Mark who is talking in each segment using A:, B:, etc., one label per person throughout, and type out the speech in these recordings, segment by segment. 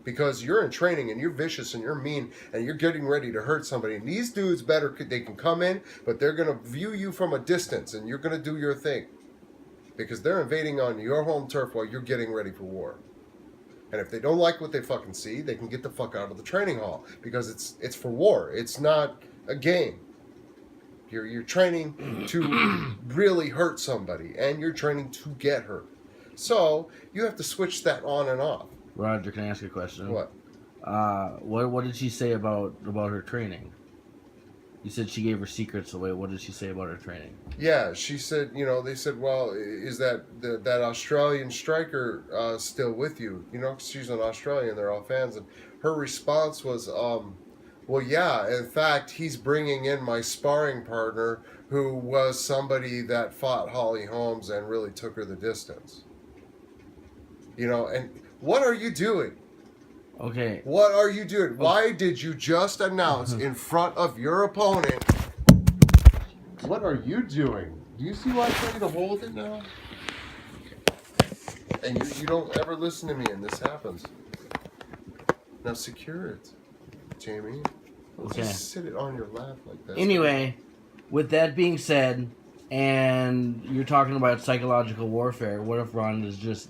A: because you're in training and you're vicious and you're mean and you're getting ready to hurt somebody. And these dudes they can come in, but they're going to view you from a distance and you're going to do your thing because they're invading on your home turf while you're getting ready for war. And if they don't like what they fucking see, they can get the fuck out of the training hall because it's for war. It's not a game. You're training to really hurt somebody, and you're training to get hurt. So you have to switch that on and off.
B: Roger, can I ask you a question?
A: What?
B: What did she say about her training? You said she gave her secrets away. What did she say about her training?
A: Yeah, she said, they said, well, is that Australian striker still with you? 'Cause she's an Australian, they're all fans. And her response was, well, yeah, in fact, he's bringing in my sparring partner who was somebody that fought Holly Holmes and really took her the distance. And what are you doing?
B: Okay.
A: What are you doing? Why did you just announce in front of your opponent? What are you doing? Do you see why I tell you to hold it now? And you don't ever listen to me and this happens. Now secure it, Jamie.
B: Okay.
A: Just sit it on your lap like that.
B: Anyway, with that being said, and you're talking about psychological warfare, what if Ronda's just,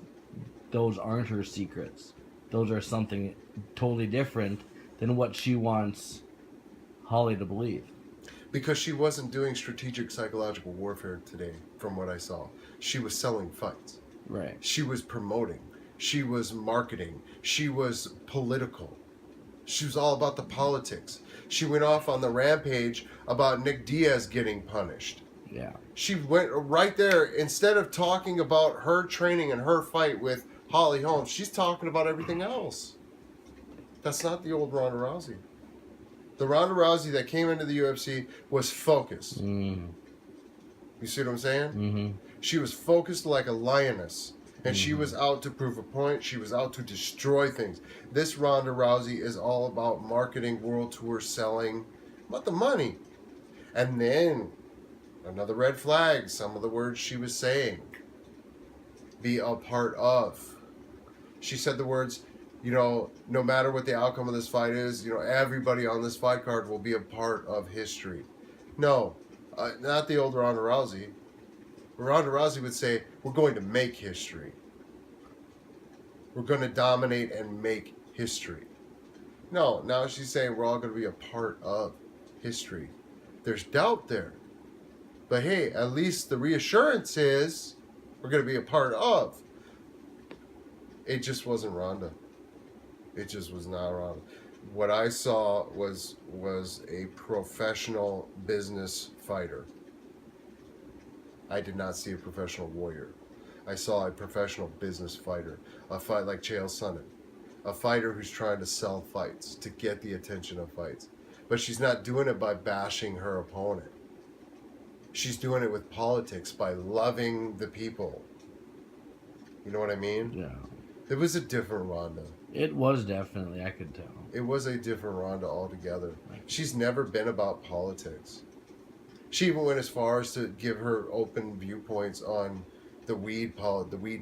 B: those aren't her secrets? Those are something totally different than what she wants Holly to believe.
A: Because she wasn't doing strategic psychological warfare today, from what I saw. She was selling fights.
B: Right.
A: She was promoting. She was marketing. She was political. She was all about the politics. She went off on the rampage about Nick Diaz getting punished.
B: Yeah.
A: She went right there. Instead of talking about her training and her fight with Holly Holmes, she's talking about everything else. That's not the old Ronda Rousey. The Ronda Rousey that came into the UFC was focused.
B: Mm.
A: You see what I'm saying?
B: Mm-hmm.
A: She was focused like a lioness. And she was out to prove a point. She was out to destroy things. This Ronda Rousey is all about marketing, world tour, selling, about the money. And then, another red flag, some of the words she was saying. Be a part of. She said the words, no matter what the outcome of this fight is, everybody on this fight card will be a part of history. No, not the old Ronda Rousey. Ronda Rousey would say, we're going to make history. We're going to dominate and make history. No, now she's saying we're all going to be a part of history. There's doubt there. But hey, at least the reassurance is we're going to be a part of. It just wasn't Ronda. It just was not Ronda. What I saw was a professional business fighter. I did not see a professional warrior. I saw a professional business fighter. A fight like Chael Sonnen. A fighter who's trying to sell fights, to get the attention of fights. But she's not doing it by bashing her opponent. She's doing it with politics, by loving the people. You know what I mean?
B: Yeah.
A: It was a different Ronda.
B: It was definitely, I could tell.
A: It was a different Ronda altogether. She's never been about politics. She even went as far as to give her open viewpoints on the weed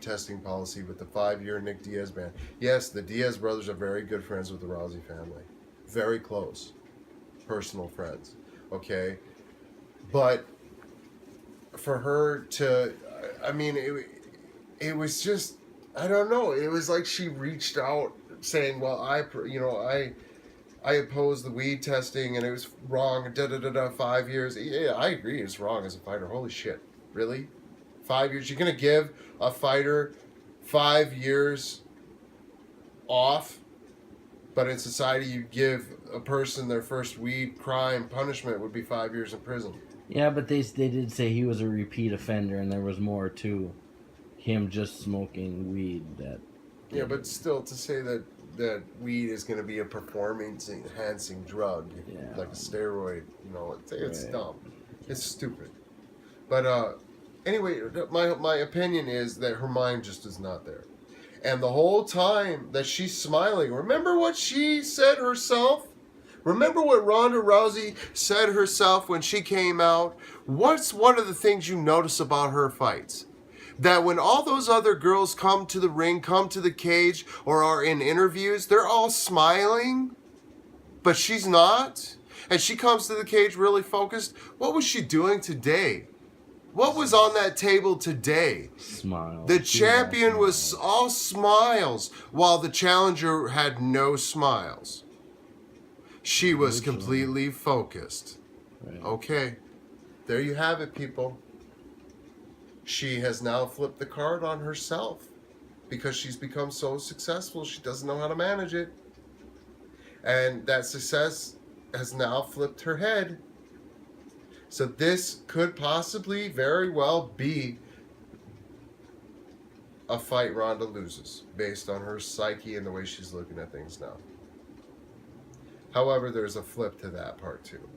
A: testing policy with the 5-year Nick Diaz ban. Yes, the Diaz brothers are very good friends with the Rousey family. Very close. Personal friends. Okay? But for her to, it was just, I don't know. It was like she reached out saying, well, I oppose the weed testing and it was wrong, 5 years. Yeah, I agree it's wrong as a fighter. Holy shit. Really? 5 years? You're going to give a fighter 5 years off, but in society you give a person their first weed crime punishment would be 5 years in prison.
B: Yeah, but they did say he was a repeat offender and there was more to him just smoking weed that...
A: Yeah, but still, to say that weed is going to be a performance-enhancing drug, like a steroid, it's
B: Right.
A: dumb. It's stupid. But anyway, my opinion is that her mind just is not there. And the whole time that she's smiling, remember what she said herself? Remember what Ronda Rousey said herself when she came out? What's one of the things you notice about her fights? That when all those other girls come to the ring, come to the cage, or are in interviews, they're all smiling, but she's not. And she comes to the cage really focused. What was she doing today? What was on that table today?
B: Smile.
A: The champion was all smiles, while the challenger had no smiles. She was completely focused.
B: Right.
A: Okay, there you have it, people. She has now flipped the card on herself because she's become so successful, she doesn't know how to manage it. And that success has now flipped her head. So this could possibly very well be a fight Ronda loses based on her psyche and the way she's looking at things now. However, there's a flip to that part too.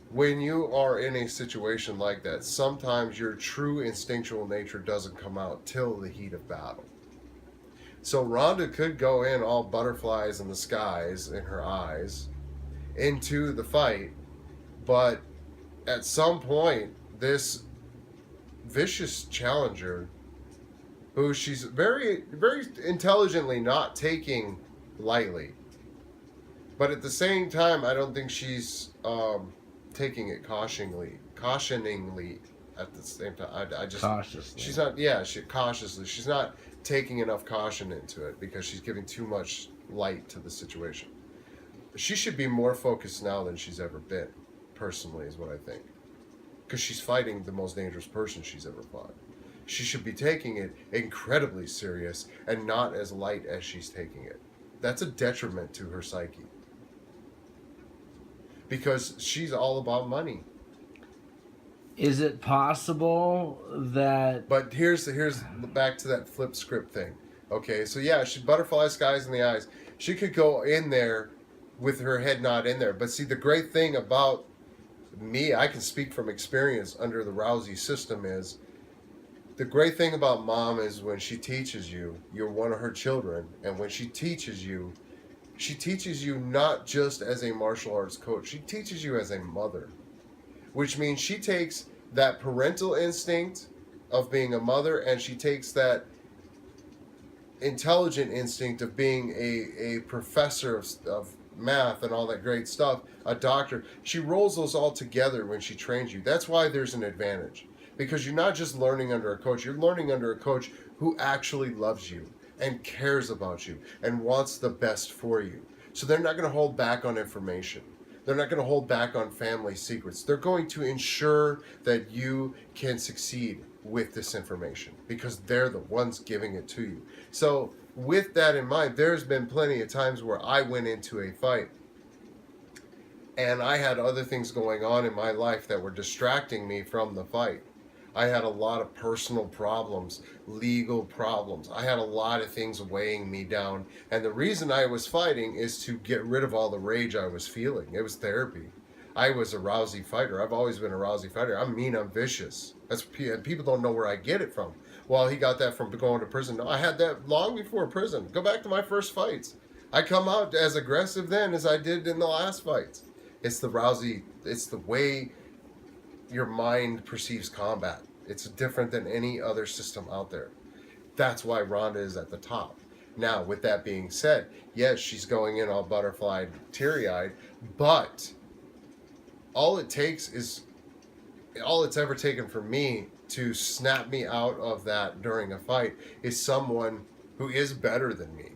A: When you are in a situation like that, sometimes your true instinctual nature doesn't come out till the heat of battle. So Ronda could go in all butterflies in the skies in her eyes into the fight, but at some point, this vicious challenger, who she's very, very intelligently not taking lightly, but at the same time, I don't think she's taking it cautioningly at the same time. I just
B: Cautiously.
A: She's not. Cautiously. She's not taking enough caution into it because she's giving too much light to the situation. She should be more focused now than she's ever been. Personally, is what I think, because she's fighting the most dangerous person she's ever fought. She should be taking it incredibly serious and not as light as she's taking it. That's a detriment to her psyche. Because she's all about money.
B: Is it possible that...
A: But here's back to that flip script thing. Okay, so yeah, she butterfly skies in the eyes. She could go in there with her head not in there. But see, the great thing about me, I can speak from experience under the Rousey system, is the great thing about mom is when she teaches you, you're one of her children, and when she teaches you not just as a martial arts coach, she teaches you as a mother. Which means she takes that parental instinct of being a mother, and she takes that intelligent instinct of being a professor of math and all that great stuff, a doctor. She rolls those all together when she trains you. That's why there's an advantage. Because you're not just learning under a coach, you're learning under a coach who actually loves you and cares about you and wants the best for you. So they're not going to hold back on information. They're not going to hold back on family secrets. They're going to ensure that you can succeed with this information because they're the ones giving it to you. So with that in mind, there's been plenty of times where I went into a fight and I had other things going on in my life that were distracting me from the fight. I had a lot of personal problems, legal problems. I had a lot of things weighing me down. And the reason I was fighting is to get rid of all the rage I was feeling. It was therapy. I was a Rousey fighter. I've always been a Rousey fighter. I'm mean, I'm vicious. People don't know where I get it from. Well, he got that from going to prison. No, I had that long before prison. Go back to my first fights. I come out as aggressive then as I did in the last fights. It's the Rousey, it's the way your mind perceives combat. It's different than any other system out there. That's why Ronda is at the top. Now, with that being said, yes, she's going in all butterflied, teary-eyed, but all it's ever taken for me to snap me out of that during a fight is someone who is better than me.